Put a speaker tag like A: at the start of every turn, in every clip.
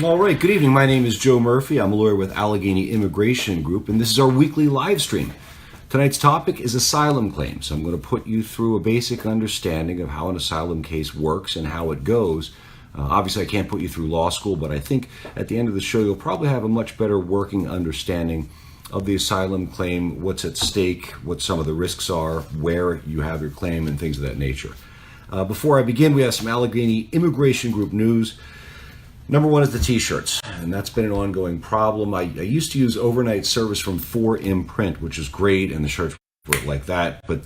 A: All right, good evening. My name is Joe Murphy. I'm a lawyer with Allegheny Immigration Group, and this is our weekly live stream. Tonight's topic is asylum claims. I'm going to put you through a basic understanding of how an asylum case works and how it goes. Obviously, I can't put you through law school, but I think at the end of the show, you'll probably have a much better working understanding of the asylum claim, what's at stake, what some of the risks are, where you have your claim, and things of that nature. Before I begin, we have some Allegheny Immigration Group news. Number one is the t-shirts, and that's been an ongoing problem. I used to use overnight service from 4imprint, which is great, and the shirts were like that, but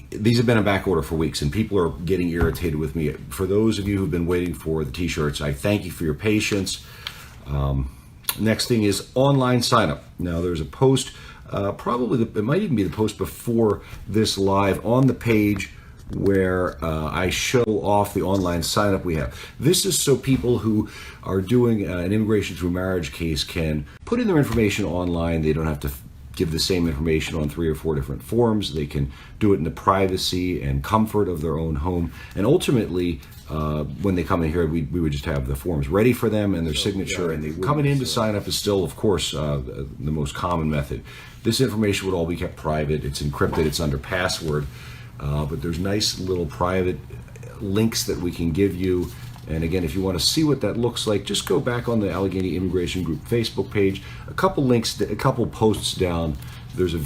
A: these have been in back order for weeks, and people are getting irritated with me. For those of you who've been waiting for the t-shirts, I thank you for your patience. Next thing is online sign-up. Now, there's a post, it might even be the post before this live on the page where I show off the online sign-up we have. This is so people who are doing an immigration through marriage case can put in their information online. They don't have to give the same information on 3 or 4 different forms. They can do it in the privacy and comfort of their own home. And ultimately, when they come in here, we would just have the forms ready for them and their signature. And they coming in to sign up is still, of course, the most common method. This information would all be kept private. It's encrypted. It's under password. But there's nice little private links that we can give you. And again, if you want to see what that looks like, just go back on the Allegheny Immigration Group Facebook page. A couple links, a couple posts down, there's a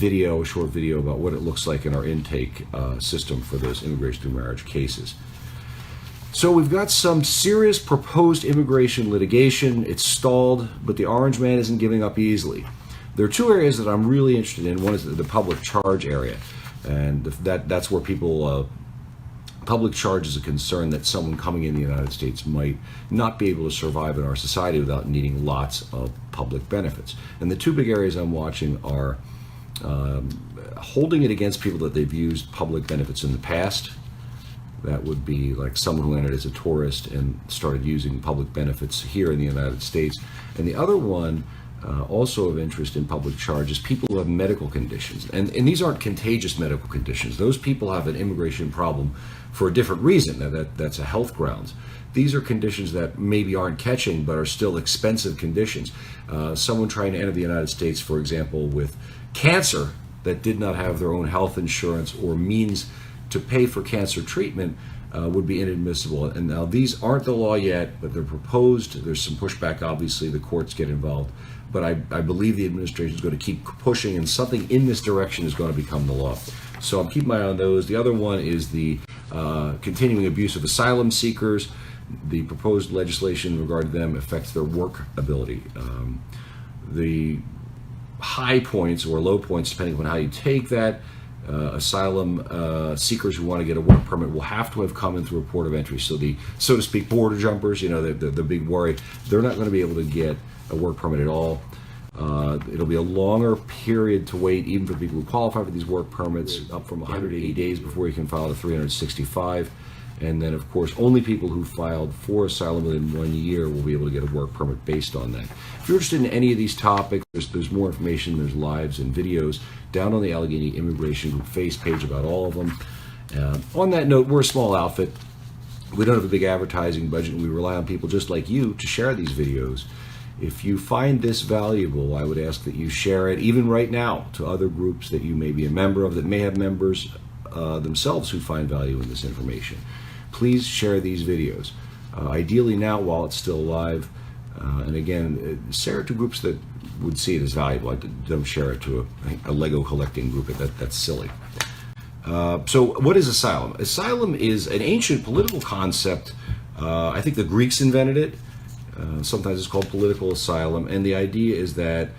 A: short video about what it looks like in our intake system for those immigration through marriage cases. So we've got some serious proposed immigration litigation. It's stalled, but the orange man isn't giving up easily. There are 2 areas that I'm really interested in. One is the public charge area. And that's where public charge is a concern that someone coming in the United States might not be able to survive in our society without needing lots of public benefits. And the 2 big areas I'm watching are holding it against people that they've used public benefits in the past. That would be like someone who entered as a tourist and started using public benefits here in the United States. And the other one, also of interest in public charge, is people who have medical conditions. And these aren't contagious medical conditions. Those people have an immigration problem for a different reason. That's a health grounds. These are conditions that maybe aren't catching but are still expensive conditions. Someone trying to enter the United States, for example, with cancer that did not have their own health insurance or means to pay for cancer treatment would be inadmissible. And now these aren't the law yet, but they're proposed. There's some pushback, obviously, the courts get involved. But I believe the administration is going to keep pushing, and something in this direction is going to become the law. So I'm keeping my eye on those. The other one is the continuing abuse of asylum seekers. The proposed legislation regarding them affects their work ability. The high points or low points, depending on how you take that, asylum seekers who want to get a work permit will have to have come in through a port of entry. So the, so to speak, border jumpers, the big worry, they're not going to be able to get a work permit at all. It'll be a longer period to wait, even for people who qualify for these work permits, up from 180 days before you can file to 365. And then, of course, only people who filed for asylum within 1 year will be able to get a work permit based on that. If you're interested in any of these topics, there's more information, there's lives and videos down on the Allegheny Immigration Group face page about all of them. On that note, we're a small outfit. We don't have a big advertising budget, and we rely on people just like you to share these videos. If you find this valuable, I would ask that you share it, even right now, to other groups that you may be a member of that may have members themselves who find value in this information. Please share these videos, ideally now while it's still live. And again, share it to groups that would see it as valuable. Don't share it to a Lego collecting group. That's silly. So what is asylum? Asylum is an ancient political concept. I think the Greeks invented it. Sometimes it's called political asylum, and the idea is that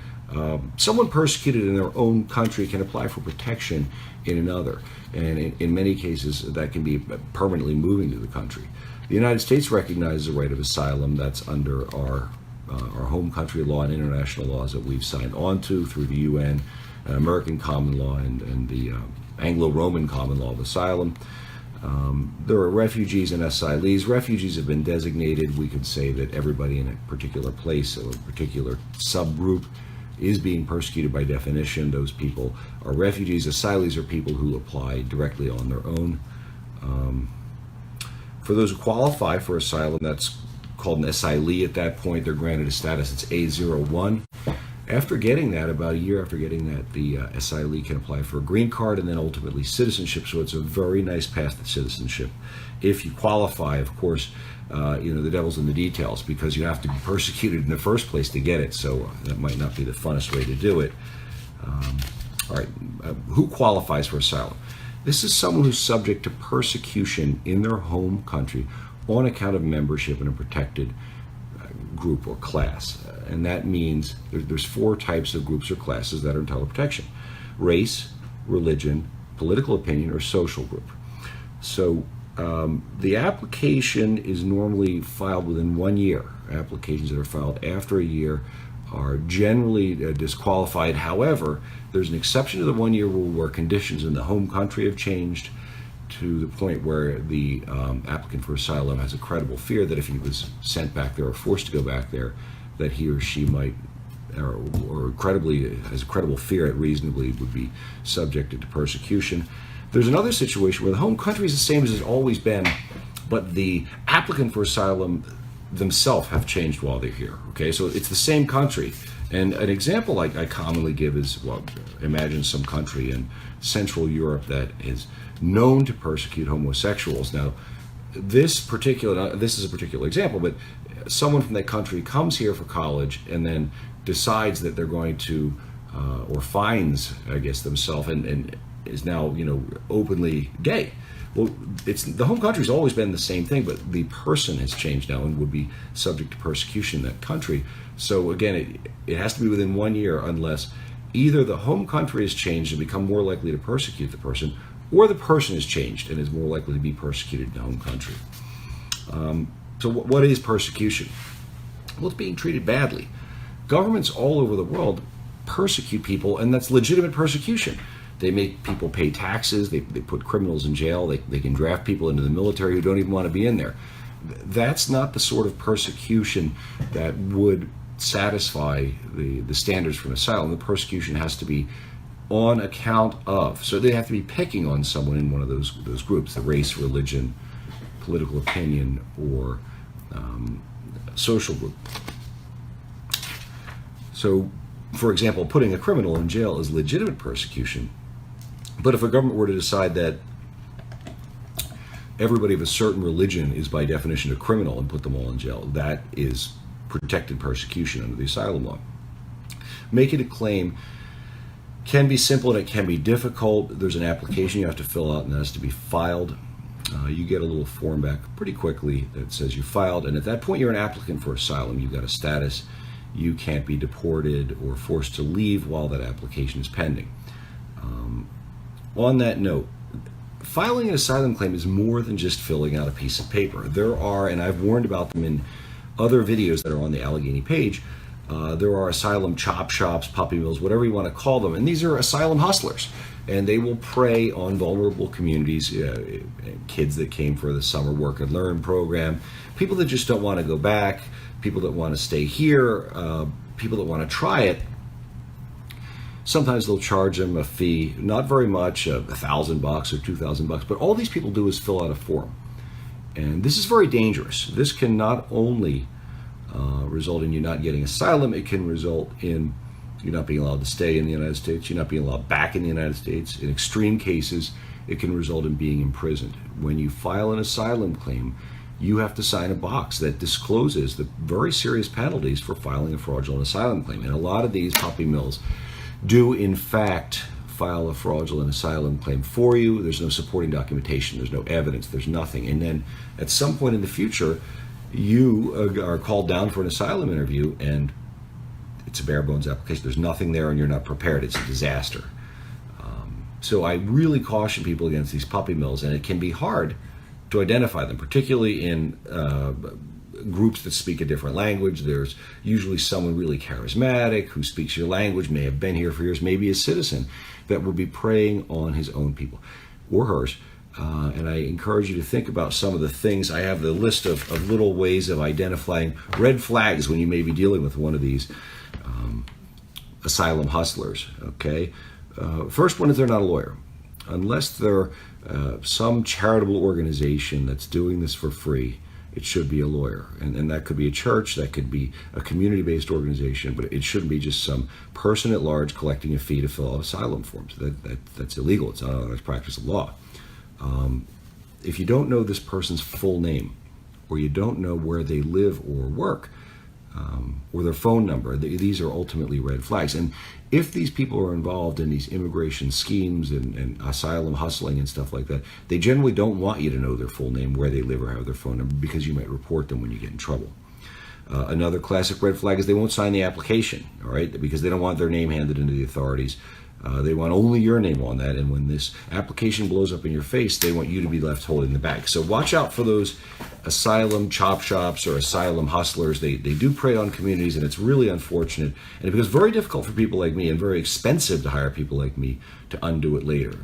A: someone persecuted in their own country can apply for protection in another, and in many cases that can be permanently moving to the country. The United States recognizes the right of asylum. That's under our home country law and international laws that we've signed on to through the UN, American common law, and the Anglo-Roman common law of asylum. There are refugees and asylees. Refugees have been designated. We could say that everybody in a particular place or a particular subgroup is being persecuted by definition. Those people are refugees. Asylees are people who apply directly on their own. For those who qualify for asylum, that's called an asylee at that point. They're granted a status, it's A01. After getting that, about a year after getting that, the asylee can apply for a green card and then ultimately citizenship. So it's a very nice path to citizenship. If you qualify, of course, the devil's in the details, because you have to be persecuted in the first place to get it. So that might not be the funnest way to do it. All right, who qualifies for asylum? This is someone who's subject to persecution in their home country on account of membership in a protected group or class. And that means there's 4 types of groups or classes that are entitled to protection: race, religion, political opinion, or social group. So the application is normally filed within 1 year. Applications that are filed after a year are generally disqualified. However, there's an exception to the 1 year rule where conditions in the home country have changed to the point where the applicant for asylum has a credible fear that if he was sent back there or forced to go back there, that he or she might, or credibly has a credible fear it reasonably would be subjected to persecution. There's another situation where the home country is the same as it's always been, but the applicant for asylum themselves have changed while they're here. Okay, so it's the same country. And an example I commonly give is, well, imagine some country in Central Europe that is known to persecute homosexuals. Now, this is a particular example, but someone from that country comes here for college and then decides that they're going to, or finds, I guess, themselves and is now, openly gay. Well, the home country's always been the same thing, but the person has changed now and would be subject to persecution in that country. So again, it has to be within 1 year, unless either the home country has changed and become more likely to persecute the person, or the person has changed and is more likely to be persecuted in the home country. So what is persecution? Well, it's being treated badly. Governments all over the world persecute people, and that's legitimate persecution. They make people pay taxes, they put criminals in jail, they can draft people into the military who don't even want to be in there. That's not the sort of persecution that would satisfy the standards for an asylum. The persecution has to be on account of, so they have to be picking on someone in one of those groups, the race, religion, political opinion, or social group. So, for example, putting a criminal in jail is legitimate persecution. But if a government were to decide that everybody of a certain religion is by definition a criminal and put them all in jail, that is protected persecution under the asylum law. Making a claim can be simple and it can be difficult. There's an application you have to fill out and that has to be filed. You get a little form back pretty quickly that says you filed, and at that point you're an applicant for asylum. You've got a status. You can't be deported or forced to leave while that application is pending. On that note, filing an asylum claim is more than just filling out a piece of paper. There are, and I've warned about them in other videos that are on the Allegheny page, there are asylum chop shops, puppy mills, whatever you want to call them, and these are asylum hustlers. And they will prey on vulnerable communities, kids that came for the summer work and learn program, people that just don't want to go back, people that want to stay here, people that want to try it. Sometimes they'll charge them a fee, not very much, $1,000 or $2,000, but all these people do is fill out a form. And this is very dangerous. This can not only result in you not getting asylum, it can result in you not being allowed to stay in the United States, you not being allowed back in the United States. In extreme cases, it can result in being imprisoned. When you file an asylum claim, you have to sign a box that discloses the very serious penalties for filing a fraudulent asylum claim. And a lot of these puppy mills do, in fact, file a fraudulent asylum claim for you. There's no supporting documentation, there's no evidence, there's nothing. And then at some point in the future, you are called down for an asylum interview and it's a bare bones application. There's nothing there and you're not prepared. It's a disaster. So I really caution people against these puppy mills, and it can be hard to identify them, particularly in groups that speak a different language. There's usually someone really charismatic who speaks your language, may have been here for years, maybe a citizen, that will be preying on his own people or hers. And I encourage you to think about some of the things. I have the list of little ways of identifying red flags when you may be dealing with one of these asylum hustlers. Okay, first one is they're not a lawyer. Unless they're some charitable organization that's doing this for free, it should be a lawyer. And that could be a church, that could be a community-based organization, but it shouldn't be just some person at large collecting a fee to fill out asylum forms. That's illegal. It's not an honest practice of law. If you don't know this person's full name, or you don't know where they live or work, or their phone number, these are ultimately red flags. And if these people are involved in these immigration schemes and asylum hustling and stuff like that, they generally don't want you to know their full name, where they live, or have their phone number, because you might report them when you get in trouble. Another classic red flag is they won't sign the application, all right, because they don't want their name handed into the authorities. They want only your name on that, and when this application blows up in your face, they want you to be left holding the bag. So watch out for those asylum chop shops or asylum hustlers. They do prey on communities, and it's really unfortunate. And it becomes very difficult for people like me, and very expensive to hire people like me to undo it later.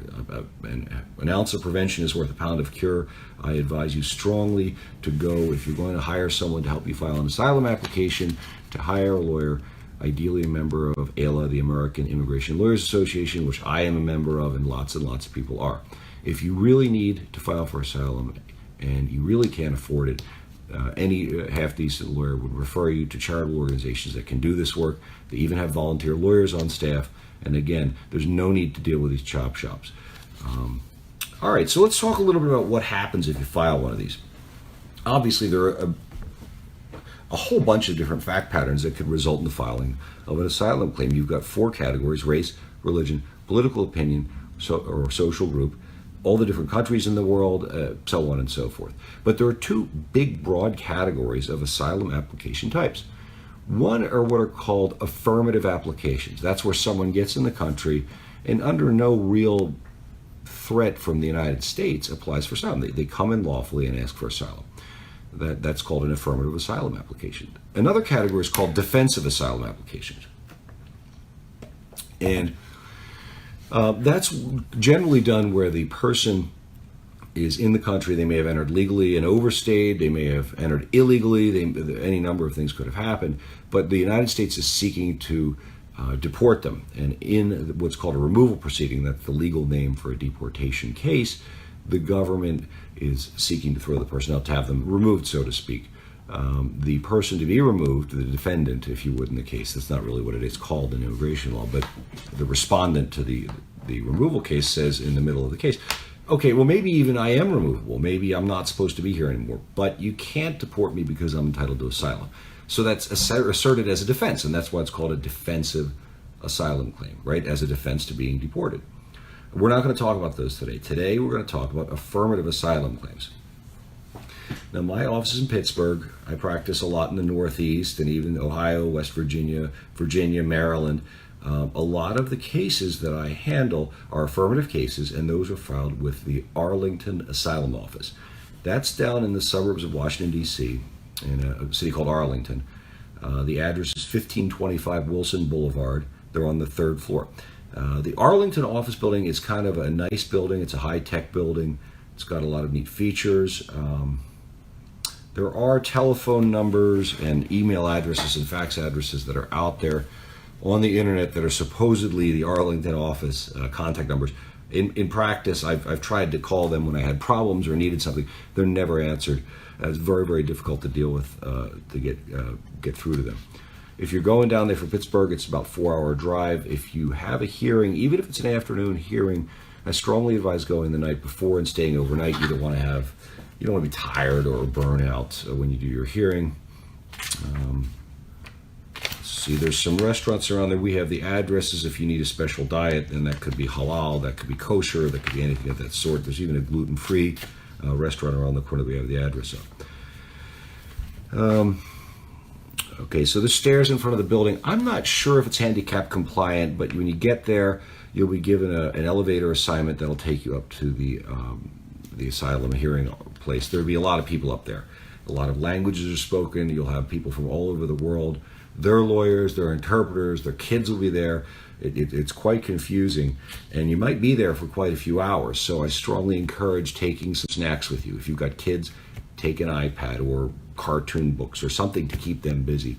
A: An ounce of prevention is worth a pound of cure. I advise you strongly to go, if you're going to hire someone to help you file an asylum application, to hire a lawyer, ideally a member of AILA, the American Immigration Lawyers Association, which I am a member of, and lots of people are. If you really need to file for asylum and you really can't afford it, any half-decent lawyer would refer you to charitable organizations that can do this work. They even have volunteer lawyers on staff. And again, there's no need to deal with these chop shops. All right, so let's talk a little bit about what happens if you file one of these. Obviously, there are a whole bunch of different fact patterns that could result in the filing of an asylum claim. You've got 4 categories: race, religion, political opinion, or social group, all the different countries in the world, so on and so forth. But there are 2 big, broad categories of asylum application types. One are what are called affirmative applications. That's where someone gets in the country and under no real threat from the United States applies for asylum. They come in lawfully and ask for asylum. That's called an affirmative asylum application. Another category is called defensive asylum applications. And that's generally done where the person is in the country. They may have entered legally and overstayed. They may have entered illegally. Any number of things could have happened. But the United States is seeking to deport them. And in what's called a removal proceeding, that's the legal name for a deportation case, the government is seeking to throw the person out, to have them removed, so to speak. The person to be removed, the defendant, if you would, in the case, that's not really what it is called in immigration law, but the respondent to the removal case says in the middle of the case, okay, well, maybe even I am removable. Maybe I'm not supposed to be here anymore, but you can't deport me because I'm entitled to asylum. So that's asserted as a defense, and that's why it's called a defensive asylum claim, right, as a defense to being deported. We're not going to talk about those today. Today, we're going to talk about affirmative asylum claims. Now, my office is in Pittsburgh. I practice a lot in the Northeast and even Ohio, West Virginia, Maryland. A lot of the cases that I handle are affirmative cases, and those are filed with the Arlington Asylum Office. That's down in the suburbs of Washington, D.C., in a city called Arlington. The address is 1525 Wilson Boulevard. They're on the 3rd floor. The Arlington office building is kind of a nice building. It's a high-tech building. It's got a lot of neat features. There are telephone numbers and email addresses and fax addresses that are out there on the internet that are supposedly the Arlington office contact numbers. In practice, I've tried to call them when I had problems or needed something. They're never answered. It's very, very difficult to deal with, to get through to them. If you're going down there from Pittsburgh, it's about a 4-hour drive. If you have a hearing, even if it's an afternoon hearing, I strongly advise going the night before and staying overnight. You don't want to be tired or burn out when you do your hearing. See, there's some restaurants around there. We have the addresses if you need a special diet, and that could be halal, that could be kosher, that could be anything of that sort. There's even a gluten-free restaurant around the corner that we have the address of. Okay, so the stairs in front of the building, I'm not sure if it's handicap compliant, but when you get there, you'll be given an elevator assignment that'll take you up to the asylum hearing place. There'll be a lot of people up there. A lot of languages are spoken. You'll have people from all over the world. Their lawyers, their interpreters, their kids will be there. It's quite confusing, and you might be there for quite a few hours. So I strongly encourage taking some snacks with you. If you've got kids, take an iPad or cartoon books or something to keep them busy.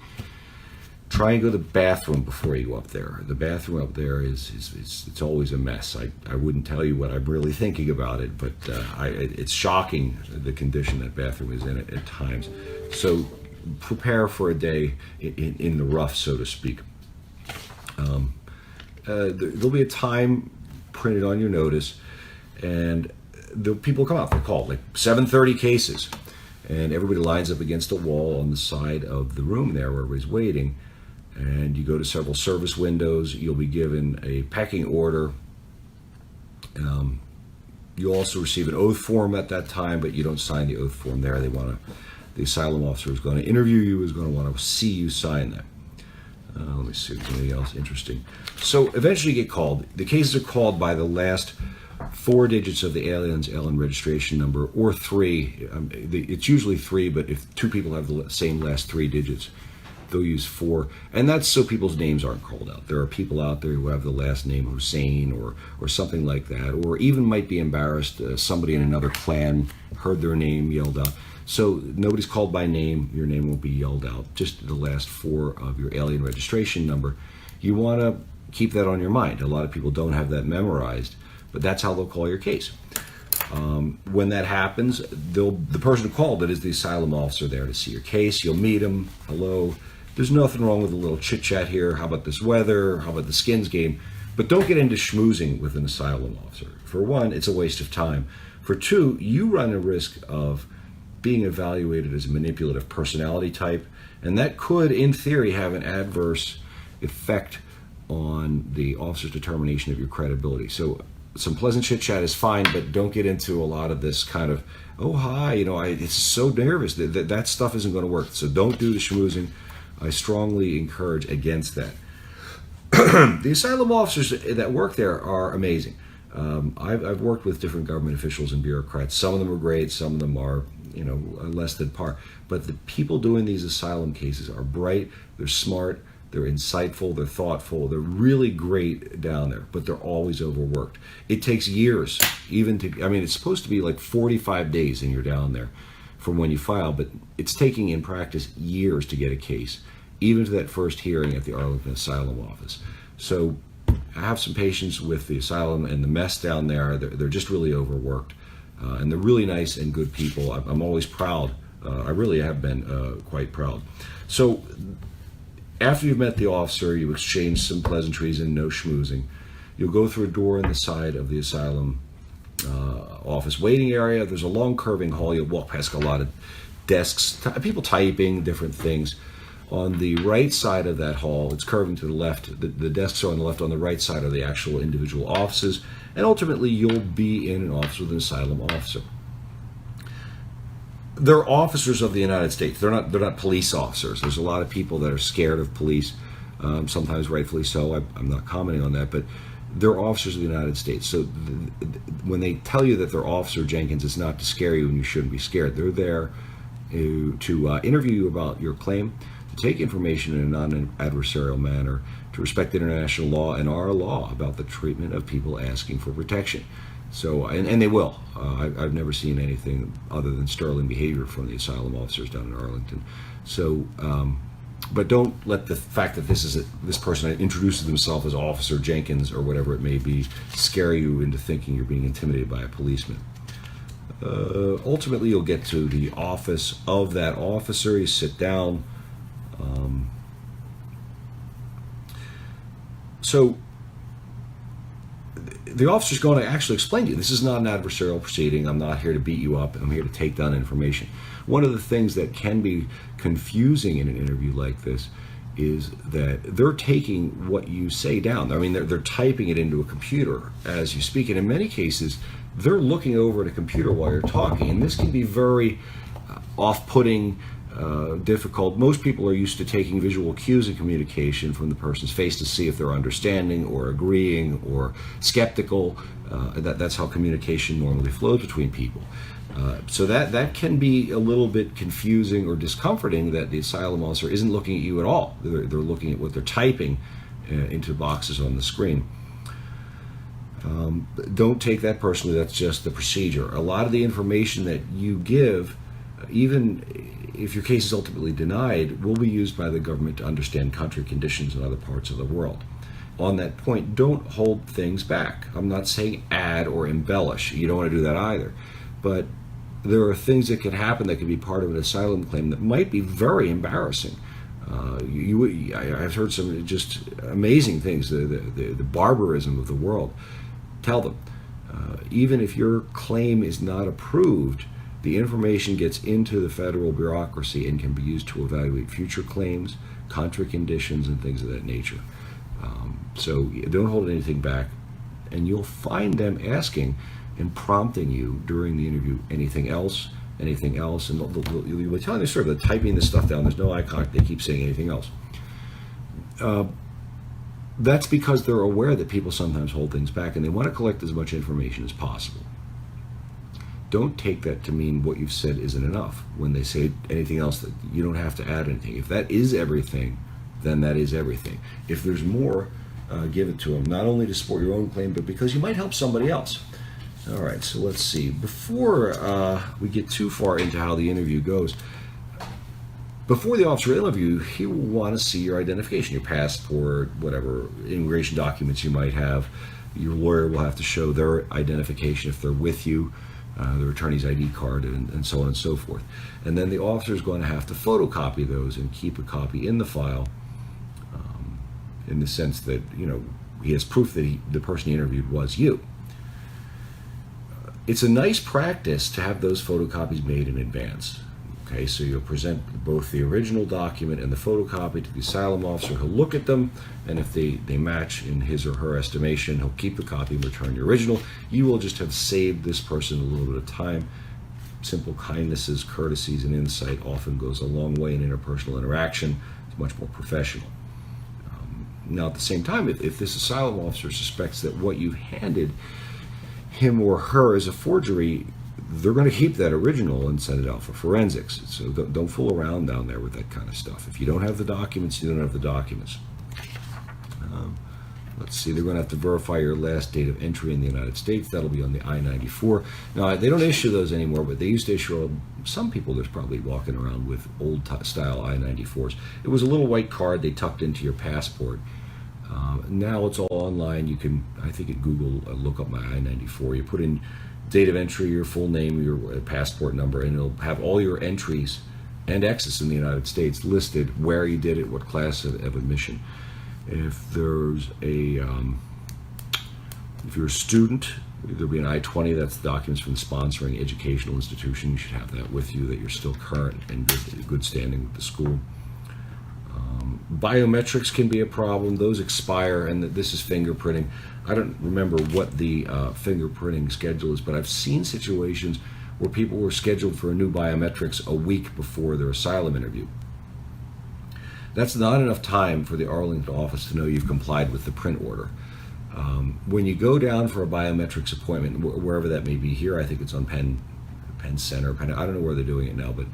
A: Try and go to the bathroom before you go up there. The bathroom up there it's always a mess. I wouldn't tell you what I'm really thinking about it, but it's shocking the condition that bathroom is in at times. So prepare for a day in the rough, so to speak. There'll be a time printed on your notice, and the people come out. They're called like 7:30 cases, and everybody lines up against a wall on the side of the room there where everybody's waiting. And you go to several service windows. You'll be given a pecking order. You'll also receive an oath form at that time, but you don't sign the oath form there. The asylum officer is going to interview you, is going to want to see you sign that. Let me see if there's anything else interesting. So eventually you get called. The cases are called by the last 4 digits of the alien's alien registration number, or 3. It's usually 3, but if 2 people have the same last 3 digits, they'll use 4, and that's so people's names aren't called out. There are people out there who have the last name Hussein or something like that, or even might be embarrassed. Somebody in another clan heard their name yelled out. So nobody's called by name. Your name won't be yelled out. Just the last 4 of your alien registration number. You want to keep that on your mind. A lot of people don't have that memorized, but that's how they'll call your case. When that happens, the person who called it is the asylum officer there to see your case. You'll meet him. Hello. There's nothing wrong with a little chit chat here. How about this weather? How about the skins game? But don't get into schmoozing with an asylum officer. For one, it's a waste of time. For two, you run the risk of being evaluated as a manipulative personality type, and that could, in theory, have an adverse effect on the officer's determination of your credibility. So some pleasant chit chat is fine, but don't get into a lot of this kind of, oh hi, it's so nervous. That stuff isn't going to work. So don't do the schmoozing. I strongly encourage against that. The asylum officers that work there are amazing. I've worked with different government officials and bureaucrats. Some of them are great, some of them are less than par. But the people doing these asylum cases are bright, they're smart, they're insightful, they're thoughtful, they're really great down there, but they're always overworked. It takes years it's supposed to be like 45 days and you're down there from when you file, but it's taking in practice years to get a case, even to that first hearing at the Arlington Asylum Office. So I have some patience with the asylum and the mess down there. They're just really overworked, and they're really nice and good people. I'm always proud. I really have been quite proud. So after you've met the officer, you exchange some pleasantries and no schmoozing. You'll go through a door in the side of the asylum office waiting area. There's a long curving hall. You'll walk past a lot of desks, people typing, different things. On the right side of that hall, it's curving to the left. The desks are on the left. On the right side are the actual individual offices. And ultimately, you'll be in an office with an asylum officer. They're officers of the United States. They're not police officers. There's a lot of people that are scared of police, sometimes rightfully so. I'm not commenting on that, but they're officers of the United States. So when they tell you that they're Officer Jenkins, it's not to scare you, and you shouldn't be scared. They're there to interview you about your claim, to take information in a non-adversarial manner, to respect international law and our law about the treatment of people asking for protection. So, and they will. I've never seen anything other than sterling behavior from the asylum officers down in Arlington. So, but don't let the fact that this person introduces themselves as Officer Jenkins or whatever it may be scare you into thinking you're being intimidated by a policeman. Ultimately, you'll get to the office of that officer. You sit down. So the officer's going to actually explain to you, this is not an adversarial proceeding. I'm not here to beat you up. I'm here to take down information. One of the things that can be confusing in an interview like this is that they're taking what you say down. I mean, they're typing it into a computer as you speak. And in many cases, they're looking over at a computer while you're talking. And this can be very off-putting, difficult. Most people are used to taking visual cues in communication from the person's face to see if they're understanding or agreeing or skeptical. That's how communication normally flows between people. So that can be a little bit confusing or discomforting that the asylum officer isn't looking at you at all. They're looking at what they're typing into boxes on the screen. Don't take that personally. That's just the procedure. A lot of the information that you give, even if your case is ultimately denied, will be used by the government to understand country conditions in other parts of the world. On that point, don't hold things back. I'm not saying add or embellish. You don't want to do that either. But there are things that can happen that can be part of an asylum claim that might be very embarrassing. I've heard some just amazing things, the barbarism of the world. Tell them, even if your claim is not approved, the information gets into the federal bureaucracy and can be used to evaluate future claims, country conditions, and things of that nature. So don't hold anything back, and you'll find them asking and prompting you during the interview, anything else, and you'll be telling the story, they're typing this stuff down, there's no eye contact, they keep saying anything else. That's because they're aware that people sometimes hold things back, and they want to collect as much information as possible. Don't take that to mean what you've said isn't enough. When they say anything else, that you don't have to add anything. If that is everything, then that is everything. If there's more, give it to them, not only to support your own claim, but because you might help somebody else. All right, so let's see. Before we get too far into how the interview goes, before the officer will interview, he will want to see your identification, your passport, whatever immigration documents you might have. Your lawyer will have to show their identification if they're with you, their attorney's ID card, and so on and so forth. And then the officer is going to have to photocopy those and keep a copy in the file, in the sense that, you know, he has proof that the person he interviewed was you. It's a nice practice to have those photocopies made in advance. Okay, so you'll present both the original document and the photocopy to the asylum officer. He'll look at them, and if they match in his or her estimation, he'll keep the copy and return the original. You will just have saved this person a little bit of time. Simple kindnesses, courtesies, and insight often goes a long way in interpersonal interaction. It's much more professional. Now, at the same time, if this asylum officer suspects that what you handed him or her is a forgery, they're going to keep that original and send it out for forensics. So don't fool around down there with that kind of stuff. If you don't have the documents, you don't have the documents. Let's see, they're going to have to verify your last date of entry in the United States. That'll be on the I-94. Now, they don't issue those anymore, but they used to issue some people. There's probably walking around with old-style I-94s. It was a little white card they tucked into your passport. Now it's all online. You can, I think at Google, look up my I-94. You put in date of entry, your full name, your passport number, and it'll have all your entries and exits in the United States listed, where you did it, what class of admission. If there's if you're a student, there'll be an I-20. That's the documents from the sponsoring educational institution. You should have that with you, that you're still current and good standing with the school. Biometrics can be a problem. Those expire, and this is fingerprinting. I don't remember what the fingerprinting schedule is, but I've seen situations where people were scheduled for a new biometrics a week before their asylum interview. That's not enough time for the Arlington office to know you've complied with the print order. When you go down for a biometrics appointment, wherever that may be, here I think it's on Penn Center, I don't know where they're doing it now, but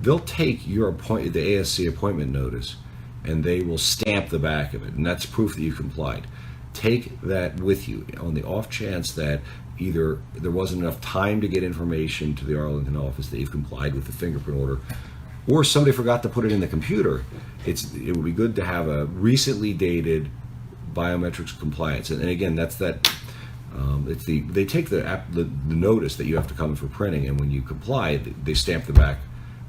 A: they'll take your the ASC appointment notice, and they will stamp the back of it, and that's proof that you complied. Take that with you on the off chance that either there wasn't enough time to get information to the Arlington office that you've complied with the fingerprint order, or somebody forgot to put it in the computer. It would be good to have a recently dated biometrics compliance, and again, that's that. They take the notice that you have to come in for printing, and when you comply, they stamp the back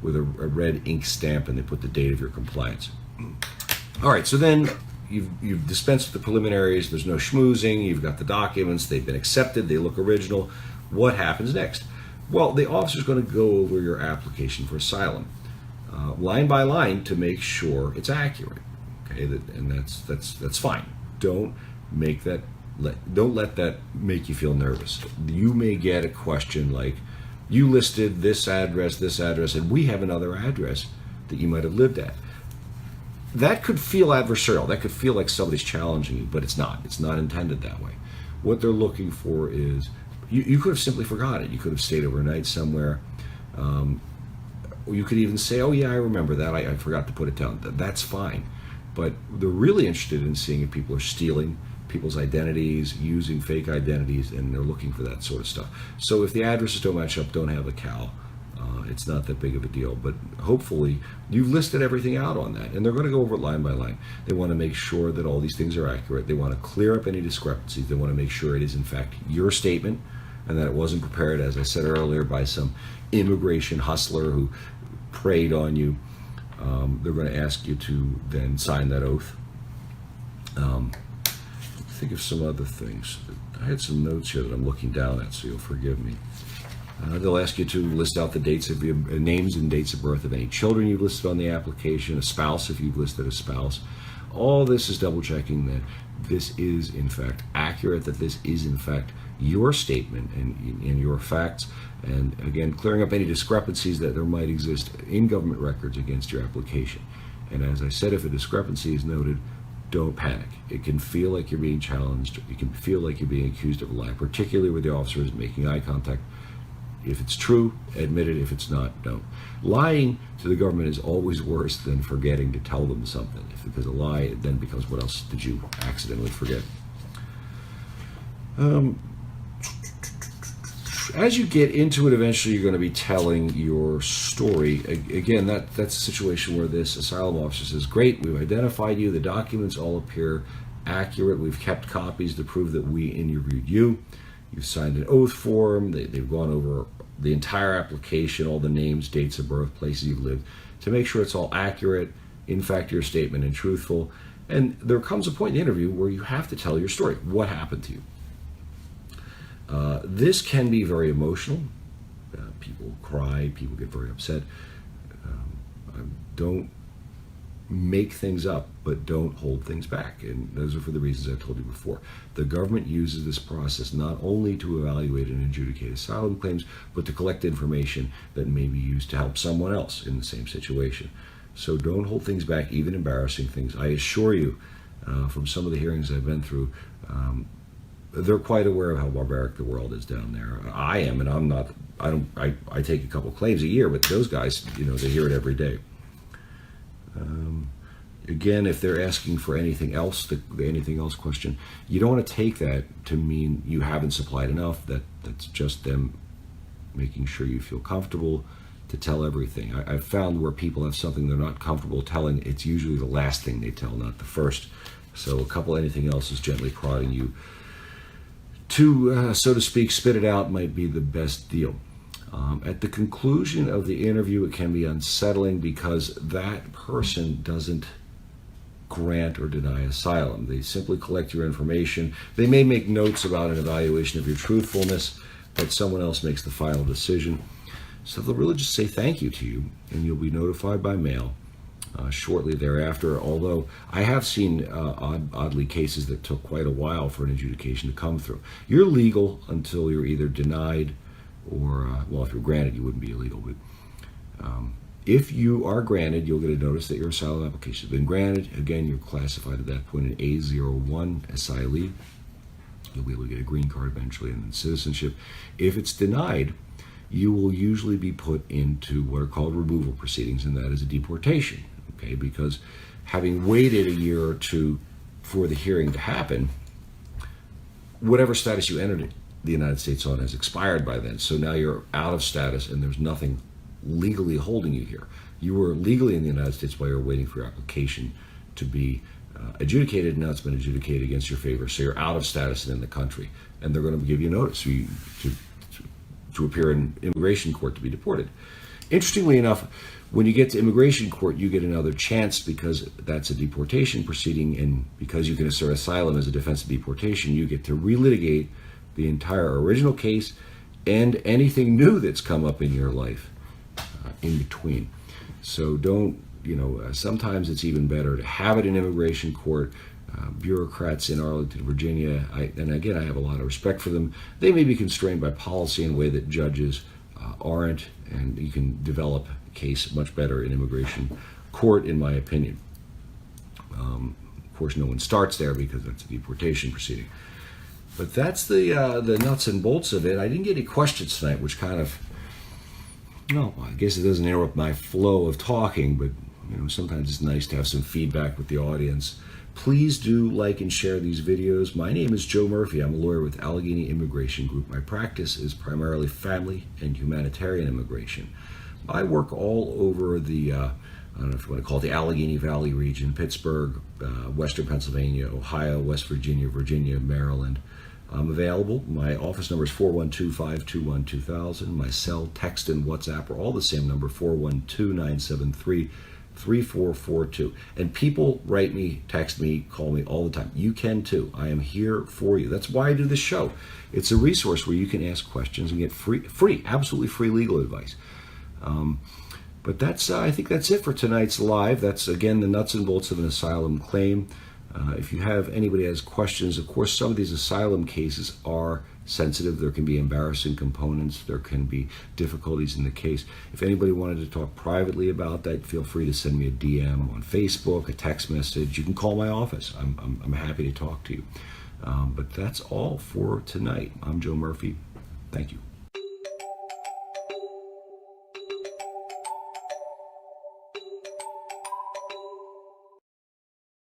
A: with a red ink stamp, and they put the date of your compliance. All right, so then you've dispensed with the preliminaries. There's no schmoozing. You've got the documents. They've been accepted. They look original. What happens next? Well, the officer's going to go over your application for asylum, line by line, to make sure it's accurate. Okay, and that's fine. Don't let that make you feel nervous. You may get a question like, you listed this address, and we have another address that you might have lived at. That could feel adversarial. That could feel like somebody's challenging you, but it's not. It's not intended that way. What they're looking for is, you could have simply forgot it. You could have stayed overnight somewhere. Or you could even say, oh yeah, I remember that. I forgot to put it down. That's fine. But they're really interested in seeing if people are stealing people's identities, using fake identities, and they're looking for that sort of stuff. So if the addresses don't match up, don't have a cow. It's not that big of a deal, but hopefully you've listed everything out on that, and they're going to go over it line by line. They want to make sure that all these things are accurate. They want to clear up any discrepancies. They want to make sure it is in fact your statement and that it wasn't prepared, as I said earlier, by some immigration hustler who preyed on you. They're going to ask you to then sign that oath. Think of some other things. I had some notes here that I'm looking down at, so you'll forgive me. They'll ask you to list out the dates of your names and dates of birth of any children you've listed on the application, a spouse if you've listed a spouse. All this is double checking that this is in fact accurate, that this is in fact your statement and your facts, and again clearing up any discrepancies that there might exist in government records against your application. And as I said, if a discrepancy is noted, don't panic. It can feel like you're being challenged. It can feel like you're being accused of a lie, particularly with the officers making eye contact. If it's true, admit it. If it's not, don't. Lying to the government is always worse than forgetting to tell them something. Because a lie, it then becomes, what else did you accidentally forget? As you get into it, eventually you're going to be telling your story. Again, that's a situation where this asylum officer says, great, we've identified you, the documents all appear accurate, we've kept copies to prove that we interviewed you, you've signed an oath form, they've gone over the entire application, all the names, dates of birth, places you've lived, to make sure it's all accurate, in fact your statement, and truthful. And there comes a point in the interview where you have to tell your story. What happened to you? This can be very emotional. People cry, people get very upset. Don't make things up, but don't hold things back. And those are for the reasons I told you before. The government uses this process not only to evaluate and adjudicate asylum claims, but to collect information that may be used to help someone else in the same situation. So don't hold things back, even embarrassing things. I assure you, from some of the hearings I've been through, they're quite aware of how barbaric the world is down there. I am, and I'm not. I take a couple claims a year, but those guys, they hear it every day. Again, if they're asking for anything else, the anything else question, you don't want to take that to mean you haven't supplied enough. That's just them making sure you feel comfortable to tell everything. I've found where people have something they're not comfortable telling, it's usually the last thing they tell, not the first. So a couple anything else is gently prodding you to, so to speak, spit it out might be the best deal. At the conclusion of the interview, it can be unsettling because that person doesn't grant or deny asylum. They simply collect your information. They may make notes about an evaluation of your truthfulness, but someone else makes the final decision. So they'll really just say thank you to you, and you'll be notified by mail shortly thereafter, although I have seen oddly cases that took quite a while for an adjudication to come through. You're legal until you're either denied or, well, if you're granted, you wouldn't be illegal, but if you are granted, you'll get a notice that your asylum application has been granted. Again, you're classified at that point an A01 asylee. You'll be able to get a green card eventually and then citizenship. If it's denied, you will usually be put into what are called removal proceedings, and that is a deportation. Okay, because having waited a year or two for the hearing to happen, whatever status you entered the United States on has expired by then. So now you're out of status and there's nothing legally holding you here. You were legally in the United States while you were waiting for your application to be adjudicated, and now it's been adjudicated against your favor. So you're out of status and in the country, and they're going to give you notice to appear in immigration court to be deported. Interestingly enough, when you get to immigration court, you get another chance because that's a deportation proceeding, and because you can assert asylum as a defense of deportation, you get to relitigate the entire original case and anything new that's come up in your life in between. So don't, sometimes it's even better to have it in immigration court. Bureaucrats in Arlington, Virginia, and again, I have a lot of respect for them. They may be constrained by policy in a way that judges aren't, and you can develop a case much better in immigration court, in my opinion. Of course, no one starts there because that's a deportation proceeding. But that's the nuts and bolts of it. I didn't get any questions tonight, which kind of, I guess it doesn't interrupt my flow of talking, but sometimes it's nice to have some feedback with the audience. Please do like and share these videos. My name is Joe Murphy. I'm a lawyer with Allegheny Immigration Group. My practice is primarily family and humanitarian immigration. I work all over the, I don't know if you want to call it the Allegheny Valley region, Pittsburgh, Western Pennsylvania, Ohio, West Virginia, Virginia, Maryland. I'm available. My office number is 412-521-2000. My cell, text, and WhatsApp are all the same number, 412-973-3442. And people write me, text me, call me all the time. You can too. I am here for you. That's why I do this show. It's a resource where you can ask questions and get free, absolutely free legal advice. But that's, I think that's it for tonight's live. That's, again, the nuts and bolts of an asylum claim. If you have anybody has questions, of course, some of these asylum cases are sensitive. There can be embarrassing components. There can be difficulties in the case. If anybody wanted to talk privately about that, feel free to send me a DM on Facebook, a text message. You can call my office. I'm happy to talk to you. But that's all for tonight. I'm Joe Murphy. Thank you.